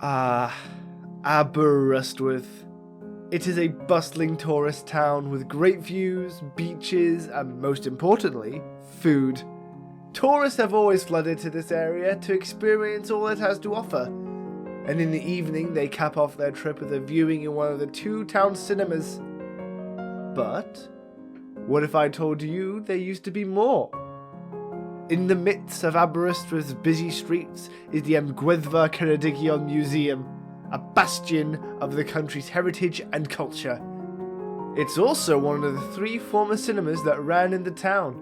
Ah, Aberystwyth. It is a bustling tourist town with great views, beaches, and most importantly, food. Tourists have always flooded to this area to experience all it has to offer, and in the evening they cap off their trip with a viewing in one of the two town cinemas. But what if I told you there used to be more? In the midst of Aberystwyth's busy streets is the Amgueddfa Ceredigion Museum, a bastion of the country's heritage and culture. It's also one of the 3 former cinemas that ran in the town.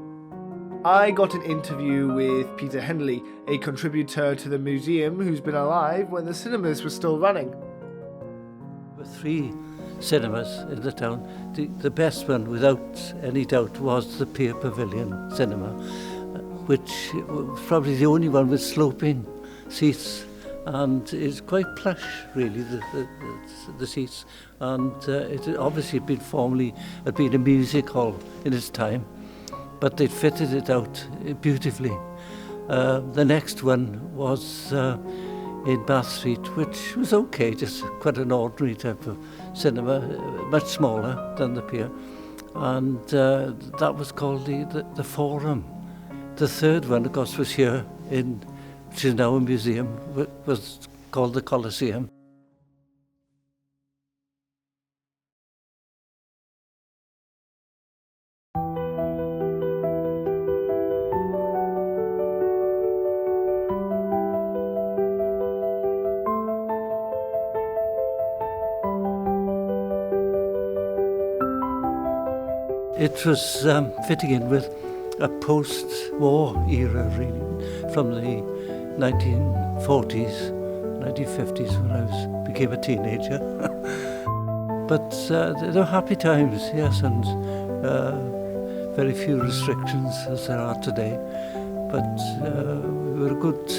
I got an interview with Peter Henley, a contributor to the museum who's been alive when the cinemas were still running. There were 3 cinemas in the town. The best one, without any doubt, was the Pier Pavilion Cinema, which was probably the only one with sloping seats, and it's quite plush, really, the seats. And it had obviously had been a music hall in its time, but they'd fitted it out beautifully. The next one was in Bath Street, which was okay, just quite an ordinary type of cinema, much smaller than the Pier, and that was called the Forum. The third one, of course, was here, which is now a museum, was called the Coliseum. It was fitting in with a post-war era, really, from the 1940s, 1950s, when I became a teenager. But there were happy times, yes, and very few restrictions as there are today. But we were a good,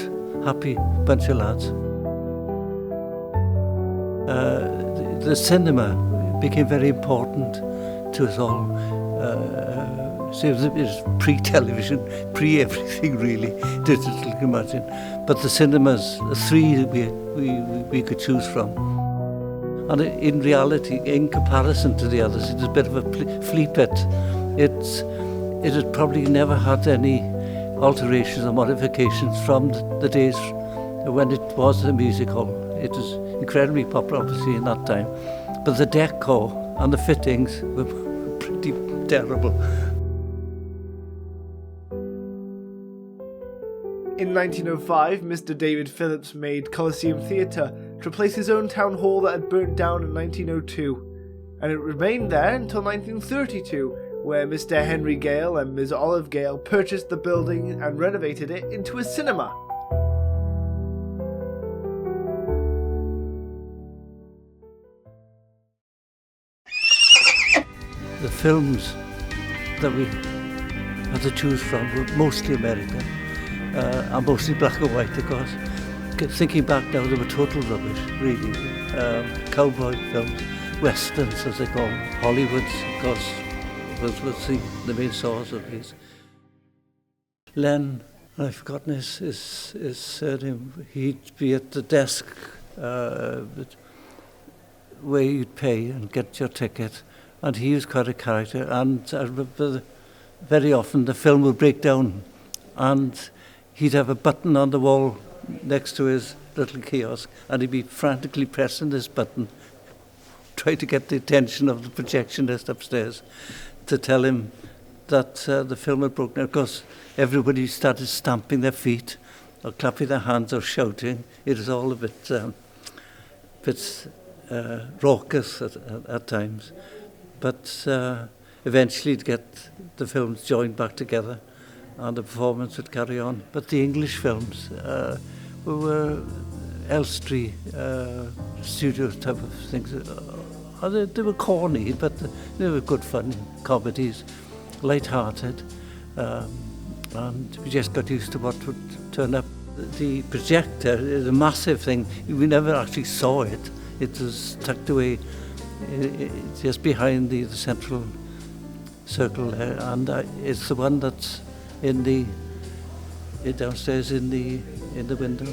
happy bunch of lads. The cinema became very important to us all. So it was pre-television, pre-everything really, digital, you can imagine. But the cinemas, the 3 that we could choose from. And in reality, in comparison to the others, it was a bit of a flea pit. It had probably never had any alterations or modifications from the days when it was a music hall. It was incredibly popular, obviously, in that time. But the decor and the fittings were pretty terrible. In 1905, Mr. David Phillips made Coliseum Theatre to replace his own town hall that had burnt down in 1902, and it remained there until 1932, where Mr. Henry Gale and Ms. Olive Gale purchased the building and renovated it into a cinema. The films that we had to choose from were mostly American. And mostly black and white, of course. Thinking back now, they were total rubbish, really. Cowboy films, westerns as they call them, Hollywoods, of course, was the main source of these. Len, I've forgotten his surname. He'd be at the desk where you'd pay and get your ticket, and he was quite a character. And I remember very often the film would break down, and he'd have a button on the wall next to his little kiosk, and he'd be frantically pressing this button, trying to get the attention of the projectionist upstairs to tell him that the film had broken. Of course, everybody started stamping their feet or clapping their hands or shouting. It was all a bit raucous at times. But eventually to get the films joined back together, and the performance would carry on. But the English films were Elstree studio type of things. They were corny, but they were good fun comedies, light-hearted, and we just got used to what would turn up. The projector is a massive thing. We never actually saw it. It was tucked away just behind the central circle there, and it's the one that's downstairs in the window.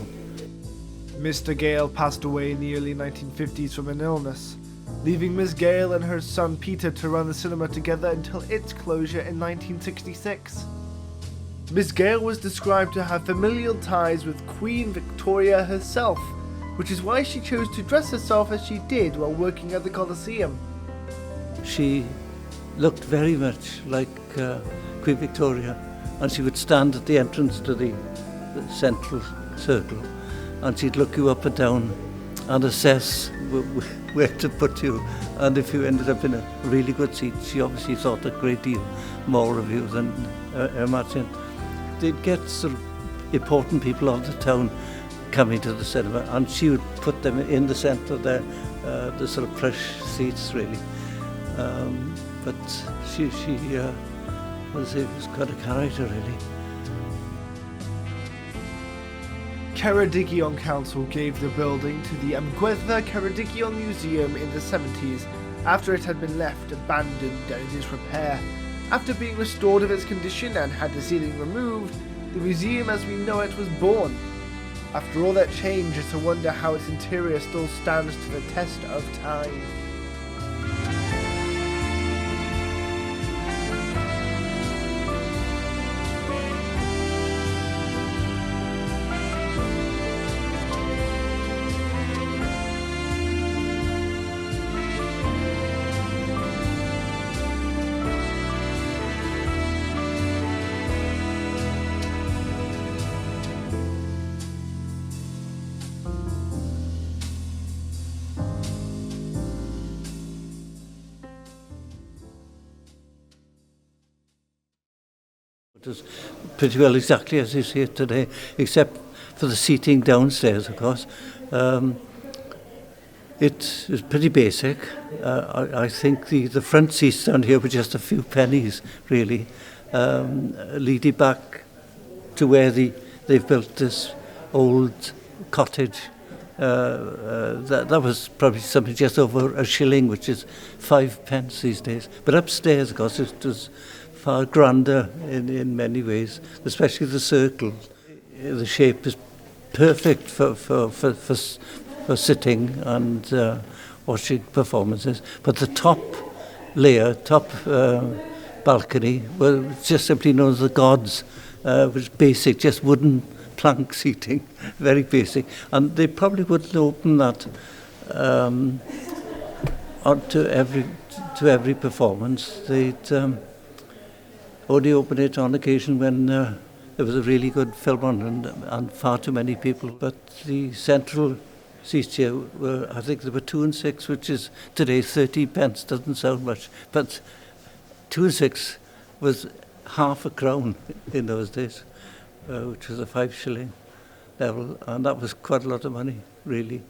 Mr. Gale passed away in the early 1950s from an illness, leaving Miss Gale and her son Peter to run the cinema together until its closure in 1966. Miss Gale was described to have familial ties with Queen Victoria herself, which is why she chose to dress herself as she did while working at the Coliseum. She looked very much like Queen Victoria, and she would stand at the entrance to the central circle, and she'd look you up and down and assess where to put you, and if you ended up in a really good seat, she obviously thought a great deal more of you than imagine. They'd get sort of important people of the town coming to the cinema, and she would put them in the centre there, the sort of plush seats really. But she was quite a character really. Ceredigion Council gave the building to the Amgueddfa Ceredigion Museum in the 70s after it had been left abandoned and in disrepair. After being restored of its condition and had the ceiling removed, the museum as we know it was born. After all that change, it's a wonder how its interior still stands to the test of time. It was pretty well exactly as you see it today, except for the seating downstairs, of course. It is pretty basic. I think the front seats down here were just a few pennies, really, leading back to where they've built this old cottage. That was probably something just over a shilling, which is 5 pence these days. But upstairs, of course, it was far grander in many ways, especially the circle. The shape is perfect for sitting and watching performances. But the top balcony, well, it's just simply known as the gods, which is basic, just wooden plank seating, very basic. And they probably wouldn't open that to every performance. They'd only open it on occasion when there was a really good film on and far too many people. But the central seats here were, I think there were 2 and 6, which is today 30 pence, doesn't sound much. But 2 and 6 was half a crown in those days, which was a 5 shilling level, and that was quite a lot of money, really.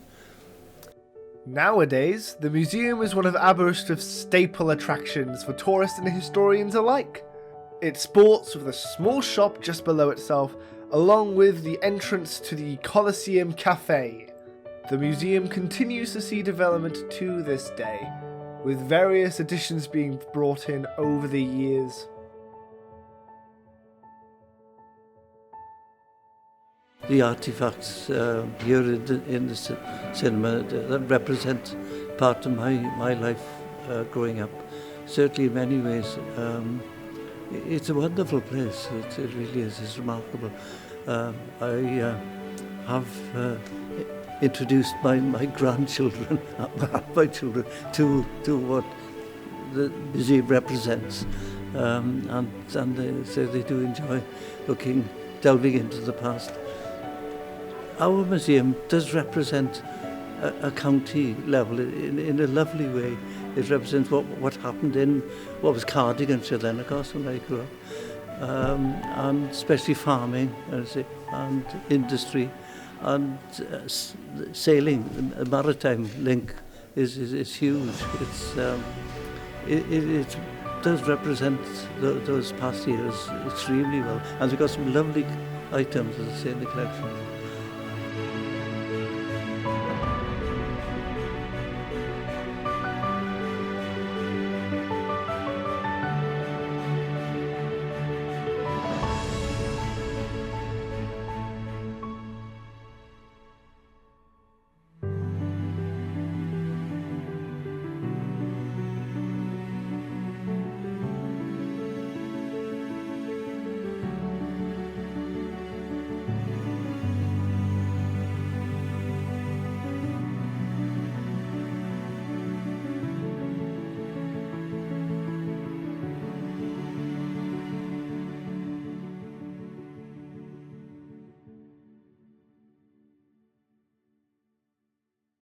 Nowadays, the museum is one of Aberystwyth's staple attractions for tourists and historians alike. It sports with a small shop just below itself, along with the entrance to the Coliseum Cafe. The museum continues to see development to this day, with various additions being brought in over the years. The artifacts here in the cinema that represent part of my life growing up, certainly in many ways. It's a wonderful place. It really is. It's remarkable. I have introduced my grandchildren, my children, to what the museum represents, and they say they do enjoy delving into the past. Our museum does represent a county level in a lovely way. It represents what happened in what was Cardiganshire then, of course, when I grew up, and especially farming, and industry, and sailing. The maritime link is huge. It does represent those past years extremely well, and we've got some lovely items, as I say, in the collection.